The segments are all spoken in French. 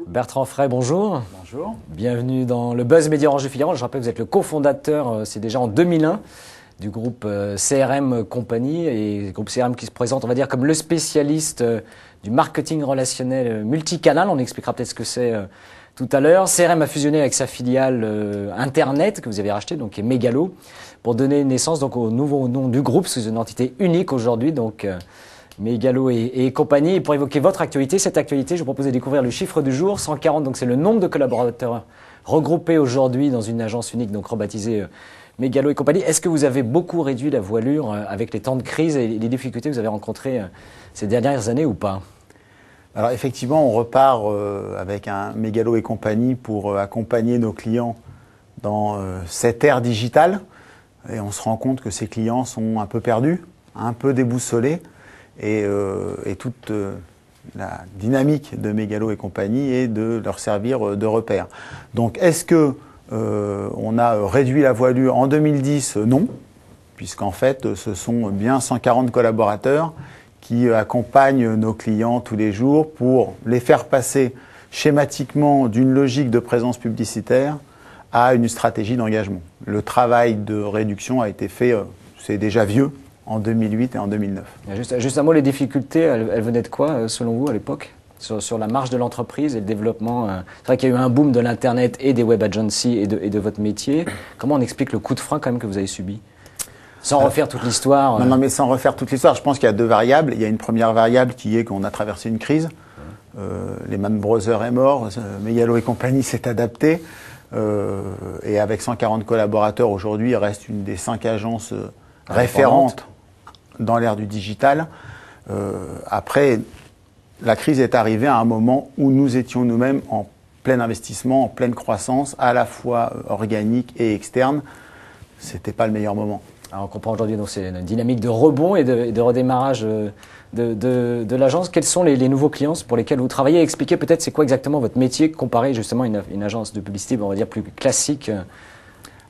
Bertrand Frey, bonjour. Bonjour. Bienvenue dans le Buzz Média Orange du Figaro. Je rappelle que vous êtes le cofondateur, c'est déjà en 2001, du groupe CRM Compagnie, et le groupe CRM qui se présente, on va dire, comme le spécialiste du marketing relationnel multicanal. On expliquera peut-être ce que c'est tout à l'heure. CRM a fusionné avec sa filiale Internet que vous avez rachetée, donc qui est Megalo, pour donner naissance donc au nouveau nom du groupe sous une entité unique aujourd'hui, donc Megalo et compagnie. Et pour évoquer votre actualité, cette actualité, je vous propose de découvrir le chiffre du jour, 140, donc c'est le nombre de collaborateurs regroupés aujourd'hui dans une agence unique, donc rebaptisée Megalo et compagnie. Est-ce que vous avez beaucoup réduit la voilure avec les temps de crise et les difficultés que vous avez rencontrées ces dernières années ou pas? Alors effectivement, on repart avec un Megalo et compagnie pour accompagner nos clients dans cette ère digitale. Et on se rend compte que ces clients sont un peu perdus, un peu déboussolés. Et toute la dynamique de Megalo et compagnie est de leur servir de repère. Donc est-ce que on a réduit la voilure en 2010? Non, puisqu'en fait ce sont bien 140 collaborateurs qui accompagnent nos clients tous les jours pour les faire passer schématiquement d'une logique de présence publicitaire à une stratégie d'engagement. Le travail de réduction a été fait, c'est déjà vieux, en 2008 et en 2009. Juste un mot, les difficultés, elles venaient de quoi, selon vous, à l'époque, sur la marge de l'entreprise et le développement? C'est vrai qu'il y a eu un boom de l'Internet et des web agencies et de votre métier. Comment on explique le coup de frein quand même que vous avez subi? Sans refaire toute l'histoire. Non, mais sans refaire toute l'histoire, je pense qu'il y a deux variables. Il y a une première variable qui est qu'on a traversé une crise. Lehman Brothers est mort, Megalo et compagnie s'est adapté. Et avec 140 collaborateurs aujourd'hui, il reste une des 5 agences référentes dans l'ère du digital. Après, la crise est arrivée à un moment où nous étions nous-mêmes en plein investissement, en pleine croissance, à la fois organique et externe. C'était pas le meilleur moment. Alors on comprend aujourd'hui, donc c'est une dynamique de rebond et de redémarrage de l'agence. Quels sont les nouveaux clients pour lesquels vous travaillez? Expliquez peut-être c'est quoi exactement votre métier comparé justement à une agence de publicité, on va dire, plus classique.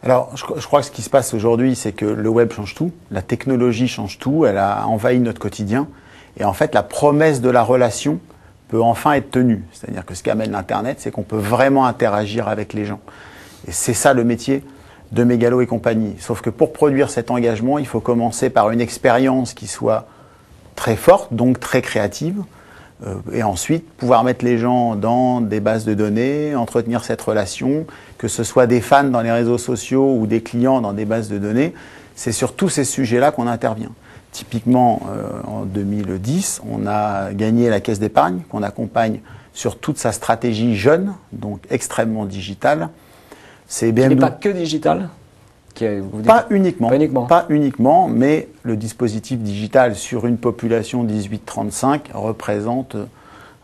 Alors, je crois que ce qui se passe aujourd'hui, c'est que le web change tout, la technologie change tout, elle a envahi notre quotidien. Et en fait, la promesse de la relation peut enfin être tenue. C'est-à-dire que ce qu'amène l'Internet, c'est qu'on peut vraiment interagir avec les gens. Et c'est ça le métier de Megalo et compagnie. Sauf que pour produire cet engagement, il faut commencer par une expérience qui soit très forte, donc très créative. Et ensuite, pouvoir mettre les gens dans des bases de données, entretenir cette relation, que ce soit des fans dans les réseaux sociaux ou des clients dans des bases de données. C'est sur tous ces sujets-là qu'on intervient. Typiquement, en 2010, on a gagné la Caisse d'épargne, qu'on accompagne sur toute sa stratégie jeune, donc extrêmement digitale. C'est BMW. Qui n'est pas que digital? Pas uniquement, mais le dispositif digital sur une population 18-35 représente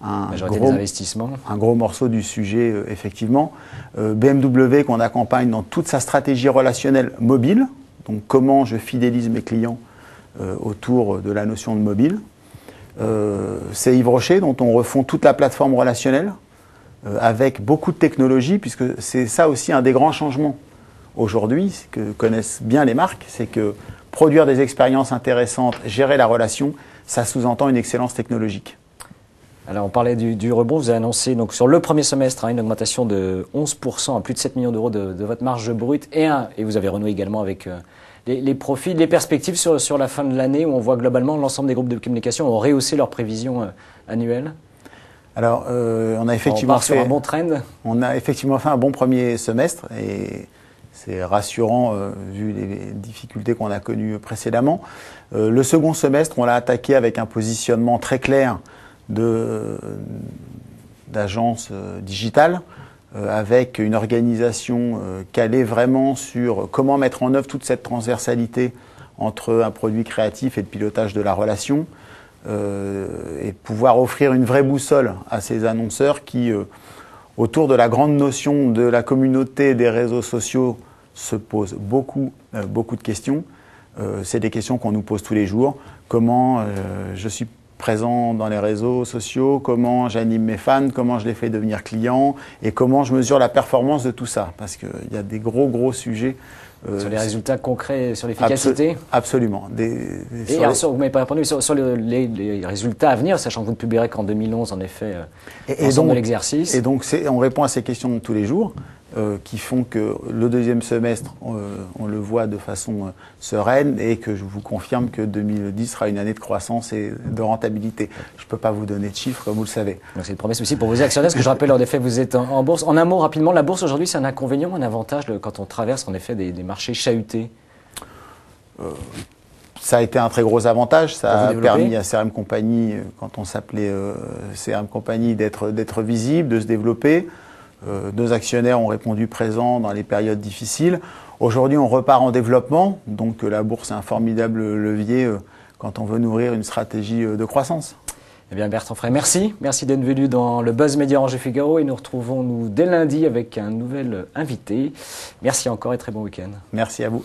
un gros morceau du sujet, effectivement. BMW qu'on accompagne dans toute sa stratégie relationnelle mobile, donc comment je fidélise mes clients autour de la notion de mobile. C'est Yves Rocher dont on refond toute la plateforme relationnelle avec beaucoup de technologies, puisque c'est ça aussi un des grands changements aujourd'hui, ce que connaissent bien les marques, c'est que produire des expériences intéressantes, gérer la relation, ça sous-entend une excellence technologique. Alors on parlait du rebond, vous avez annoncé donc sur le premier semestre une augmentation de 11% à plus de 7 millions d'euros de votre marge brute et vous avez renoué également avec les profits, les perspectives sur la fin de l'année où on voit globalement l'ensemble des groupes de communication ont rehaussé leurs prévisions annuelles. Alors on a effectivement sur un bon trend. On a effectivement fait un bon premier semestre et c'est rassurant vu les difficultés qu'on a connues précédemment. Le second semestre, on l'a attaqué avec un positionnement très clair d'agence digitale, avec une organisation calée vraiment sur comment mettre en œuvre toute cette transversalité entre un produit créatif et le pilotage de la relation, et pouvoir offrir une vraie boussole à ces annonceurs qui, autour de la grande notion de la communauté des réseaux sociaux, se posent beaucoup de questions. C'est des questions qu'on nous pose tous les jours. Comment je suis présent dans les réseaux sociaux, comment j'anime mes fans, comment je les fais devenir clients et comment je mesure la performance de tout ça. Parce qu'il y a des gros sujets. Sur les résultats concrets, sur l'efficacité. Absolument. Et alors, vous m'avez pas répondu sur les résultats à venir, sachant que vous ne publierez qu'en 2011, en effet, l'ensemble de l'exercice. Et donc, on répond à ces questions de tous les jours, qui font que le deuxième semestre, on le voit de façon sereine et que je vous confirme que 2010 sera une année de croissance et de rentabilité. Je ne peux pas vous donner de chiffres, comme vous le savez. Donc c'est une promesse aussi pour vos actionnaires, parce que je rappelle, en effet, vous êtes en bourse. En un mot, rapidement, la bourse aujourd'hui, c'est un inconvénient, un avantage quand on traverse, en effet, des marchés chahutés? Ça a été un très gros avantage. Ça a permis à CRM Company, quand on s'appelait CRM Company, d'être visible, de se développer. Nos actionnaires ont répondu présents dans les périodes difficiles. Aujourd'hui, on repart en développement, donc la bourse est un formidable levier quand on veut nourrir une stratégie de croissance. Eh bien, Bertrand Frey, merci. Merci d'être venu dans le Buzz Média Orange Figaro et nous retrouvons dès lundi avec un nouvel invité. Merci encore et très bon week-end. Merci à vous.